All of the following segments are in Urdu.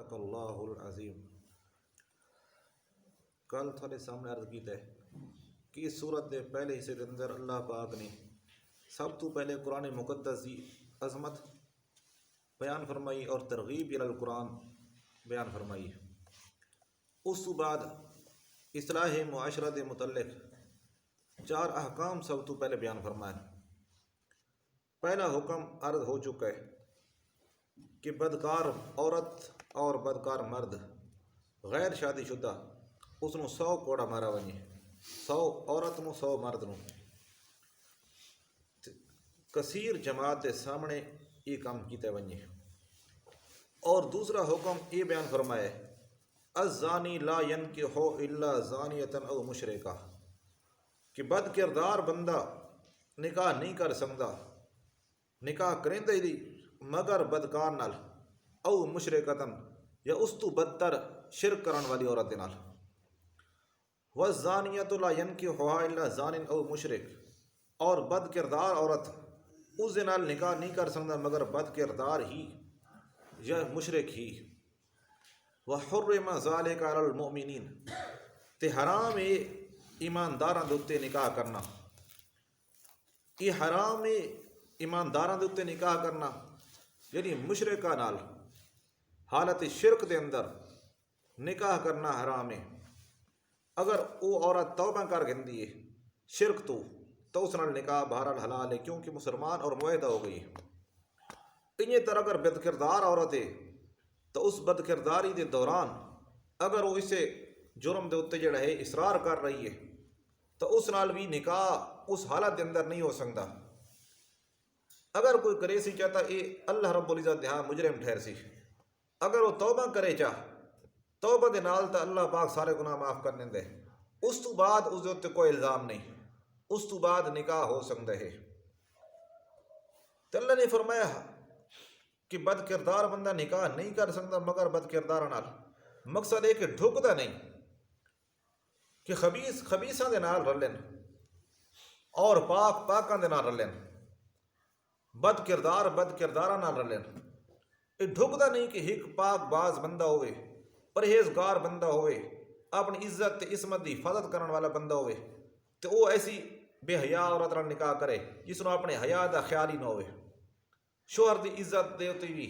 صدق اللہ العظیم۔ کل تھوڑے سامنے عرض کیتا ہے کہ اس صورت دے پہلے حصے دے اندر اللہ پاک نے سب تو پہلے قرآن مقدس دی عظمت بیان فرمائی اور ترغیب الی القرآن بیان فرمائی۔ اس تو بعد اصلاح معاشرہ دے متعلق 4 احکام سب تو پہلے بیان فرمائے۔ پہلا حکم عرض ہو چکا ہے کہ بدکار عورت اور بدکار مرد غیر شادی شدہ اس نو 100 کوڑا مارا ونجے، 100 عورت نو 100 مرد نو۔ کثیر جماعت دے سامنے یہ کام کیتے ونجے۔ اور دوسرا حکم یہ بیان فرمائے الزانی لا ینکح الا زانیۃ او مشرکہ، کہ بد کردار بندہ نکاح نہیں کر سکتا، نکاح کریں ہی مگر بدکار نال او مشرکتن یا اس تو بدتر شرک کرن والی عورت دے نال۔ والزانیۃ لا ینکحها الا زان او مشرک، اور بد کردار عورت اس دے نال نکاح نہیں کر سکتا مگر بد کردار ہی یا مشرک ہی۔ وحرم ذالک علی المؤمنین، تے حرام ہے ایمانداراں دے اتے نکاح کرنا، یہ حرام ہے ایمانداراں دے اتے نکاح کرنا، یعنی مشرکہ نال حالت شرک دے اندر نکاح کرنا حرام ہے۔ اگر وہ عورت توبہ کر گندی ہے شرک تو اس نال نکاح بہرحال حلال ہے، کیونکہ مسلمان اور معاہدہ ہو گئی ہے۔ انہی طرح اگر بد کردار عورت ہے تو اس بد کرداری دے دوران اگر وہ اسے جرم دے اتے جڑا ہے اصرار کر رہی ہے تو اس نال بھی نکاح اس حالت دے اندر نہیں ہو سکتا۔ اگر کوئی کرے سی چاہتا یہ اللہ رب العزت دہا مجرم ٹھہر سی، اگر وہ توبہ کرے چاہ توبہ دے نال تا اللہ پاک سارے گناہ معاف کرنے دے، اس تو بعد اس دے اتے کوئی الزام نہیں، اس تو بعد نکاح ہو سکتا ہے۔ تو اللہ نے فرمایا کہ بد کردار بندہ نکاح نہیں کر سکتا مگر بد کردار نال، مقصد ہے کہ ڈھکتا نہیں کہ خبیث خبیثاں دے نال رلن اور پاک پاکاں دے نال رلن، بد کردار بد کرداراں نال رلن۔ یہ ڈھکتا نہیں کہ ایک پاک باز بندہ ہوئے، پرہیزگار بندہ ہوئے، اپنی عزت تے عصمت دی حفاظت کرنے والا بندہ ہوئے، تو وہ ایسی بے حیا عورت نال نکاح کرے جس نو اپنے حیا دا خیال ہی نہ ہوئے، شوہر دی عزت دے اتے بھی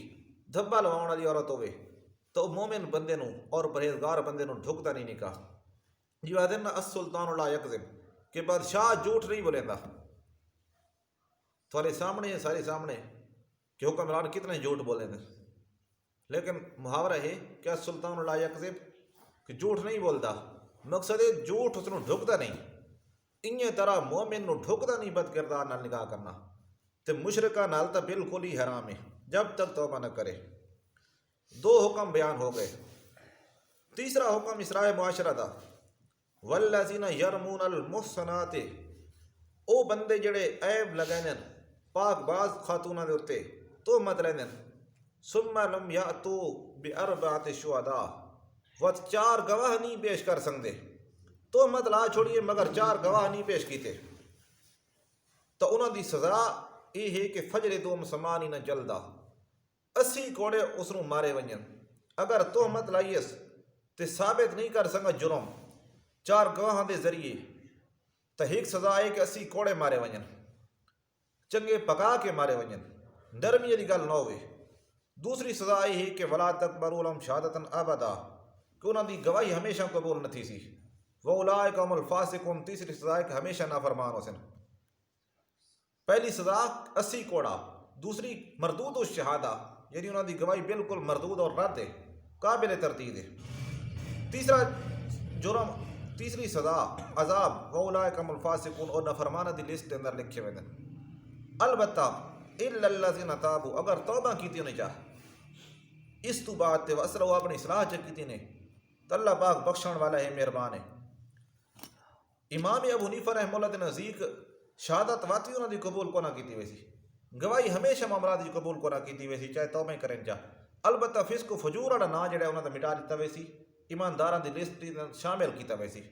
دھبا لواؤن والی عورت ہوئے، تو مومن بندے نو اور پرہیزگار بندے نو ڈھکتا نہیں نکاح۔ جو آدھے نا السلطان لا یکذب، کہ بادشاہ جھوٹ نہیں بولیندا۔ تھوڑے سامنے ہے سارے سامنے کہ حکمران کتنے جھوٹ بولیں دے، لیکن محاورہ ہے کہ السلطان لا یکذب، کہ جھوٹ نہیں بولتا، مقصد ہے جھوٹ اس نو ڈھکتا نہیں۔ انہی طرح مومن نو ڈھکتا نہیں بد کردار نال نکاح کرنا، تے مشرکہ نال تا بالکل ہی حرام ہے جب تک توبہ نہ کرے۔ 2 حکم بیان ہو گئے۔ تیسرا حکم اصلاح معاشرہ دا، والذین یرمون المحصنات، او بندے جڑے عیب لگائیں پاک باز خاتونہ دے اتے تو مت لیندن، ثم لم یاتوا باربعۃ شہداء، وہ 4 گواہ نہیں پیش کر سکتے، تو مت لا چھوڑیے مگر 4 گواہ نہیں پیش کیتے، تو انہوں دی سزا یہ ہے کہ فجر 2 مسلمان ہی نہ جلدا، 80 کوڑے اس نو مارے ونجن۔ اگر تہمت لائیس تے ثابت نہیں کر سکا جرم 4 گواہاں دے ذریعے، تو ایک سزا ہے کہ 80 کوڑے مارے ونجن، چنگے پکا کے مارے ونجن، نرمی دی گل نہ ہوئے۔ دوسری سزا یہ ہے کہ ولا تقبلوا لهم شہادۃ ابدا، کہ انہوں دی گواہی ہمیشہ قبول نہ تھی سی، وَأُولَٰئِكَ هُمُ الْفَاسِقُونَ، تیسری سزا ہے کہ ہمیشہ نافرمان ہو سن۔ پہلی سزا 80 کوڑا، دوسری مردود الشہادہ، یعنی انہوں دی گواہی بالکل مردود اور رد ہے، قابل تردید ہے۔ تیسرا جرم، تیسری سزا عذاب، وَأُولَٰئِكَ هُمُ الْفَاسِقُونَ، اور نافرمانہ دی لسٹ کے اندر لکھے ہوئے ہیں۔ البتہ اِلَّا الَّذِينَ تَابُوا، اگر توبہ کیتی انہیں چاہ اس تو بعد تے وَأَصْلَحُوا، اپنی اصلاح کیتی نے، تو اللہ پاک بخشن والا ہے، مہربان ہے۔ امام ابو حنیفہ رحمہ اللہ کے نزدیک شہادت واقعی انہوں نے قبول کو نہ کیتی ویسی، گواہی ہمیشہ معاملات دی قبول کو نہ کیتی ویسی، چاہے توبہ کریں جا۔ البتہ فسق و فجور والا نا جڑا انہوں نے مٹا دیتا ویسی، ایمانداراں دی لسٹ شامل کیتا ویسی،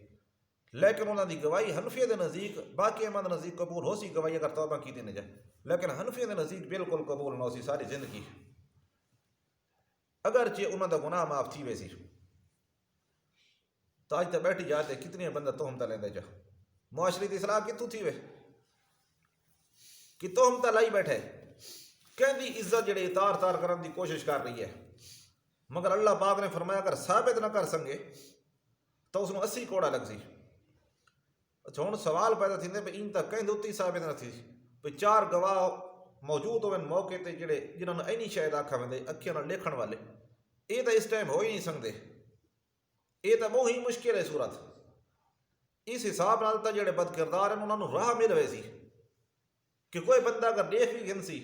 لیکن انہوں دی گواہی حنفیہ دے نزدیک باقی امام نزدیک قبول ہو سی گواہی اگر توبہ کیتی نہ جائے، لیکن حنفیہ دے نزدیک بالکل قبول نہ ہو سی ساری زندگی۔ اگرچہ انہوں دا گناہ معاف تھی ویسی. تو اج تے بیٹھی جاتے کتنے بندہ تہمت لیندے جا معاشرے دی اصلاح کتوں تھی وے کہ تہمت لائی بیٹھے کہندی عزت جڑے تار کرن دی کوشش کر رہی ہے. مگر اللہ پاک نے فرمایا اگر ثابت نہ کر سنگے تو اس 80 کوڑا لگ سی. اچھا ہوں سوال پیدا تھیندے پہ ان تک کہیں اتنی ثابت نہ تھی پہ 4 گواہ موجود ہوئے موقع تے جڑے جنہوں نے اینی شاید آکھا ویندے اکھیاں نال لکھن والے یہ تو اس ٹائم ہو ہی نہیں سکتے. یہ تو بہت ہی مشکل ہے صورت. اس حساب نال تو جڑے بد کردار ہیں انہوں نے راہ مل وے سی کہ کوئی بندہ اگر دیکھ بھی گن سی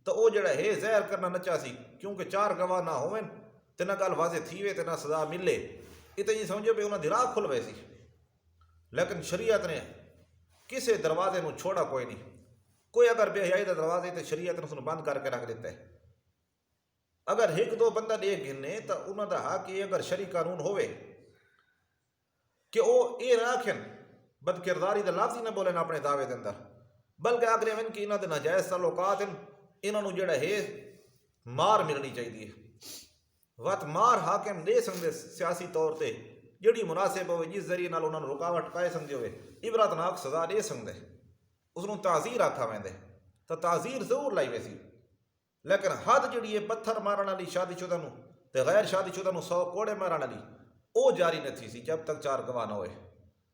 تو وہ جڑا ہے زہر کرنا نچا سی کیونکہ 4 گواہ نہ ہوئن تے نہ گل واضح تھی وے تے نہ سزا ملے. یہ تو یہ سمجھو پہ انہوں دی راہ کھل وے سی. لیکن شریعت نے کسے دروازے نو چھوڑا کوئی نہیں. کوئی اگر بے حیائی دا دروازے تے شریعت نے اس نو بند کر کے رکھ دیتا ہے. اگر ایک دو بندہ دیکھ گنے تو انہوں دا حق یہ اگر شرعی قانون ہوئے کہ وہ یہ نہ آکھن بد کرداری دا لفظ ہی نہ بولن اپنے دعوے دے اندر بلکہ آخر من کہ انہوں دے ناجائز تعلقات ہیں انہوں جڑا ہے مار ملنی چاہیے. وقت مار حاکم دے سکتے سیاسی طور تے جڑی مناسب ہوئے جس ذریعے نال انہوں نے رکاوٹ پائے سکتے ہوئے عبرتناک سزا دے سکتے اس کو تعزیر آکھا ویندے تو تعزیر ضرور لائی ویسی. لیکن حد جڑی ہے پتھر مارن والی شادی شدہ نو تے غیر شادی شدہ نو 100 کوڑے مارن والی وہ جاری نہ تھی سی جب تک 4 گواہ نہ ہوئے.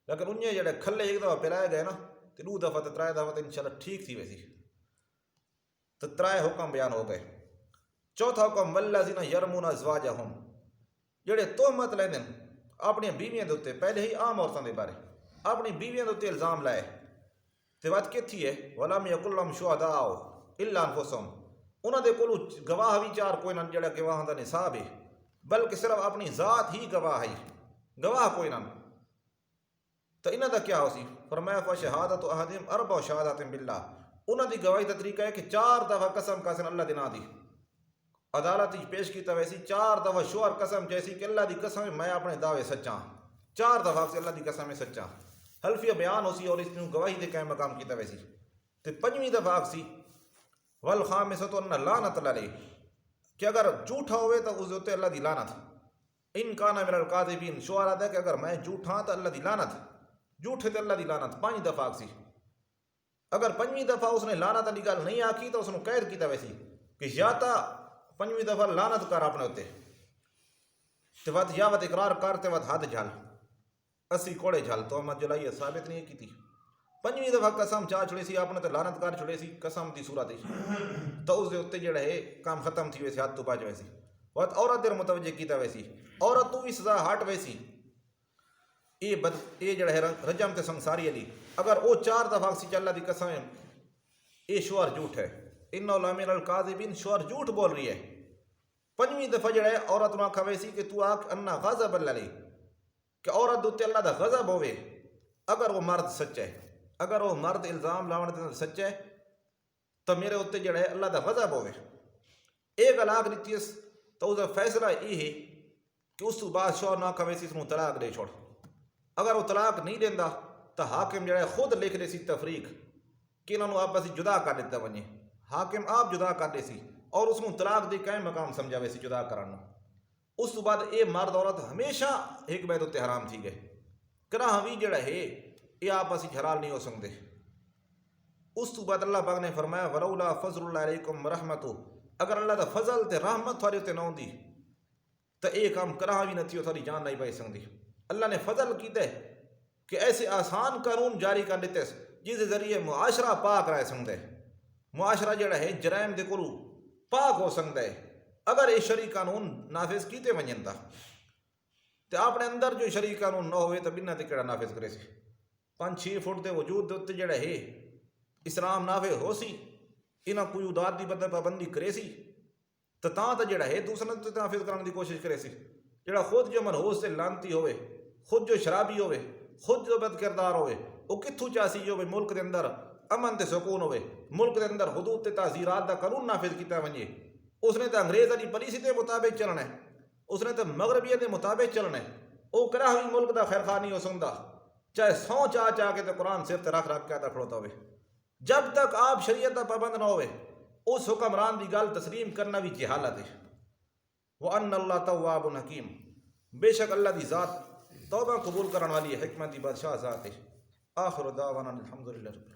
لیکن انہیں جڑے کھلے ایک دفعہ پلائے گئے نا تے 2 دفعہ تے 3 دفعہ تے انشاءاللہ ٹھیک تھی ویسی. تو 3 حکم بیان ہو گئے. چوتھا حکم والذین یرمون ازواجہم جڑے تہمت لیندے اپنی بیویاں دے اوتے پہلے ہی عام عورتاں دے بارے اپنی بیویاں دے اوتے الزام لائے تے بات کتھی ہے ولم یکن لہم شہداء الا انفسہم انہاں دے کول گواہ بھی 4 کوئی نہ جڑا گواہاں دا نصاب ہے بلکہ صرف اپنی ذات ہی گواہ ہے گواہ کوئی نہ. تو انہاں دا کیا ہو سی فرمایا فشہادۃ احدہم 4 شہادات باللہ انہاں دی گواہی دا طریقہ ہے کہ 4 دفعہ قسم کھاسن اللہ دے نام دی عدالت پیش کیتا ویسی 4 دفعہ شوہر قسم جیسی کہ اللہ دی قسم میں اپنے دعوے سچاں 4 دفعہ سے اللہ دی قسم سچاں حلفیہ بیان ہو سی اور اس نے گواہی دے قائم مقام کیتا ویسی. تے 5ویں دفعہ سی والخامسۃ ان لعنت علیہ کہ اگر جھوٹا ہوئے تو اس دے اللہ دی لعنت ان کان من الکاذبین شوہر آتا ہے کہ اگر میں جھوٹا تو اللہ دی لعنت جھوٹے تے اللہ دی لعنت 5 دفعہ سی. اگر 5ویں دفعہ اس نے لعنت علی گل نہیں آکھی تو اس نے قید کیتا ویسی کہ یا تا 5ویں دفعہ لعنت کر اپنے ہوتے تے وقت یا وقت اقرار کر تے وقت حد جھل 80 کوڑے جھل تو ہم جلائی ثابت نہیں کی تھی. 5ویں دفعہ قسم چاہ چھڑے سی اپنے تے لعنت کر چھڑے سی قسم دی صورت تو اس دے اوتے جڑا ہے کام ختم تھی ویسی حد تو بچ ویسی. وقت عورت دے متوجہ کیتا ویسی عورت تو بھی سزا ہٹ ویسی یہ جڑا ہے رجم تے سنساری علی اگر وہ 4 دفعہ سی اللہ دی قسم ہے یہ شوہر جھوٹ ہے انہ لامن الکاذبین شوہر جھوٹ بول رہی ہے. 5ویں دفعہ جڑا ہے عورت نو آکھا ویسی کہ تو آکھ انا غضب اللہ کہ عورت دوتے اللہ دا غضب ہوئے اگر وہ مرد سچ ہے اگر وہ مرد الزام لاؤن دے سچ ہے تو میرے ہوتے جڑا ہے اللہ دا غضب ہوئے. ایک علاق لیتی ہے تو اس فیصلہ یہ ہے کہ اس تو بعد شوہر نہ آکھا ویسی اس نو طلاق دے چھوڑ. اگر وہ طلاق نہیں دیندا تو حاکم جڑا ہے خود لکھ دے سی تفریق کہ انہوں نے آپ جدا کر دیتا ونجے حاکم آپ جدا کر دے سی اور اس کو طلاق دے قائم مقام سمجھا ویسی جدا کرنا. اس تو بعد اے مرد عورت ہمیشہ ایک بیت تے حرام تھی گئے کراہ بھی جڑا ہے یہ آپ حلال نہیں ہو سکتے. اس تو بعد اللہ پاک نے فرمایا ولولا فضل اللہ علیکم ورحمتہ اگر اللہ دا فضل تے رحمت تھوڑے تے نہ ہوندی تو ایک کام کراہ بھی نہ تھی تھوڑی جان نہیں پائی سکتی. اللہ نے فضل کیتا ہے کہ ایسے آسان قانون جاری کر دیتے جس ذریعے معاشرہ پاک رہ سکتا ہے. معاشرہ جڑا ہے جرائم دے کولو پاک ہو سکتا ہے اگر یہ شرعی قانون نافذ کیتے ونجن تا تے اپنے اندر جو شرعی قانون نہ ہوئے تو بنا تے کیڑا نافذ کرے سی. 5-6 فٹ دے وجود دے تے جڑا ہے اسلام نافذ ہو سی انہاں کوئی اداد دی پابندی کرے سی تو تاں تے جڑا ہے دوسرے تے نافذ کرنے دی کوشش کرے سی. جڑا خود جو منحوس تے لانتی ہوئے خود جو شرابی ہوئے خود جو بد کردار ہوئے وہ کتھوں چاسی جو ملک دے اندر امن تے سکون ہوئے ملک دے اندر حدود تے تعزیرات دا قانون نافذ کیتا ونجے اس نے تو انگریز والی پالیسی کے مطابق چلنا ہے اس نے تو مغربیت کے مطابق چلنا ہے وہ کرا بھی ملک دا خیر خواہ نہیں ہو سکتا چاہے 100 چاہ کے تو قرآن صرف تے رکھ کے آتا کھڑوتا ہوئے. جب تک آپ شریعت دا پابند نہ ہوئے اس حکمران دی گل تسلیم کرنا بھی جہالت ہے. وَأَنَّ اللَّهَ تَوَّابٌ حکیم، بے شک اللہ دی ذات توبہ قبول کرنے والی ہے، حکمت دی بادشاہ ذات ہے۔ آخر دعوانا الحمدللہ رب العالمین۔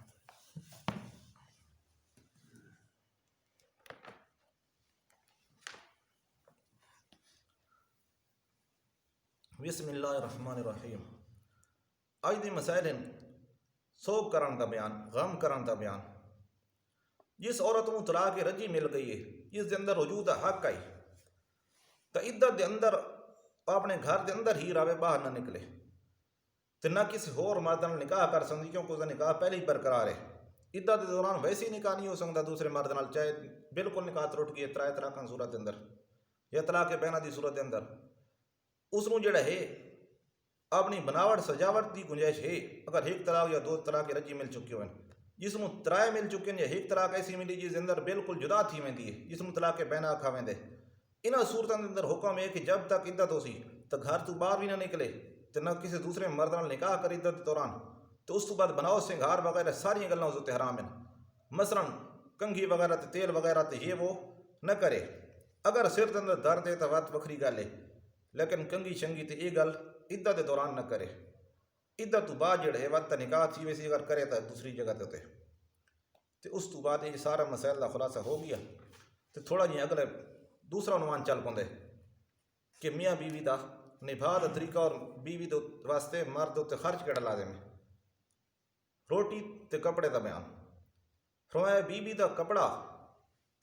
بسم اللہ الرحمن الرحیم۔ آج دی مسائل ہیں سوگ کرن دا بیان، غم کرن دا بیان۔ جس عورت نوں طلاق رجی مل گئی ہے، جس دے اندر وجود حق آئی، تا عدت دے اندر اپنے گھر دے اندر ہی رہے، باہر نہ نکلے، تے نہ کسی ہور مرد نال نکاح کر سکتی، کیونکہ اس دا نکاح پہلے ہی برقرار ہے۔ عدت دے دوران ویسے ہی نکاح نہیں ہو سکتا دوسرے مرد نال، چاہے بالکل نکاح ٹوٹ گئی ترائے طلاقاں صورت دے اندر یا طلاق بینہ دی صورت دے اندر، اس نوں جڑا ہے اپنی بناوٹ سجاوٹ دی گنجائش ہے۔ اگر ایک طلاق یا دو طلاق رجی مل چکی ہوئے، جس نوں ترائے مل چکے ہیں یا ایک طلاق ایسی ملی جس اندر بالکل جدا تھی ویندی ہے، جس نوں طلاق بینہ آکھا ویندے، انہاں صورتاں دے اندر حکم ہے کہ جب تک عدت ہو سی تو گھر تو باہر بھی نہ نکلے، تے نہ کسی دوسرے مرد نال نکاح کر عدت دے دوران، تو اس تو بعد بناؤ سنگھار وغیرہ ساری گلاں اس تے حرام ہیں۔ مثلا کنگھی وغیرہ تے تیل وغیرہ تے یہ وہ نہ کرے۔ اگر سر دے اندر درد ہے تو بات وکھری گل ہے، لیکن کنگھی شنگھی تے یہ گل عدت دے دوران نہ کرے۔ عدت تو بعد جڑے وقت نکاح تھی ویسی اگر کرے تو دوسری جگہ تے اس تو بعد یہ سارا مسائل کا خلاصہ ہو گیا۔ تو تھوڑا جہاں اگلے دوسرا عنوان چل پاندے کہ میاں بیوی دا نبھا دا طریقہ اور بیوی دے واسطے مرد تے خرچ کیڑا لازم ہے۔ روٹی تے کپڑے دا بیان فرمایا بیوی دا کپڑا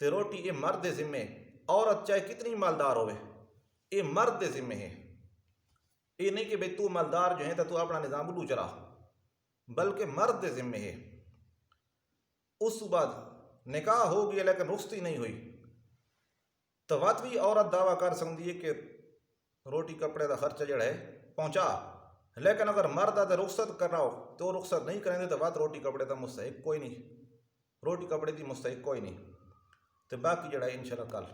تے روٹی یہ مرد دے ذمے، عورت چاہے کتنی مالدار ہوئے یہ مرد دے ذمے ہے۔ یہ نہیں کہ بھئی تو مالدار جو ہے تو اپنا نظام اڈو چلا، بلکہ مرد دے ذمے ہے۔ اس بعد نکاح ہو گیا لیکن رخصتی نہیں ہوئی تو وقت بھی عورت دعویٰ کر سکتی ہے کہ روٹی کپڑے دا خرچہ جڑا ہے پہنچا، لیکن اگر مرد آدھے رخصت کر رہا ہو تو رخصت نہیں کریں گے تو وقت روٹی کپڑے دا مستحق کوئی نہیں، روٹی کپڑے دی مستحق کوئی نہیں۔ تو باقی جڑا ہے انشاءاللہ کل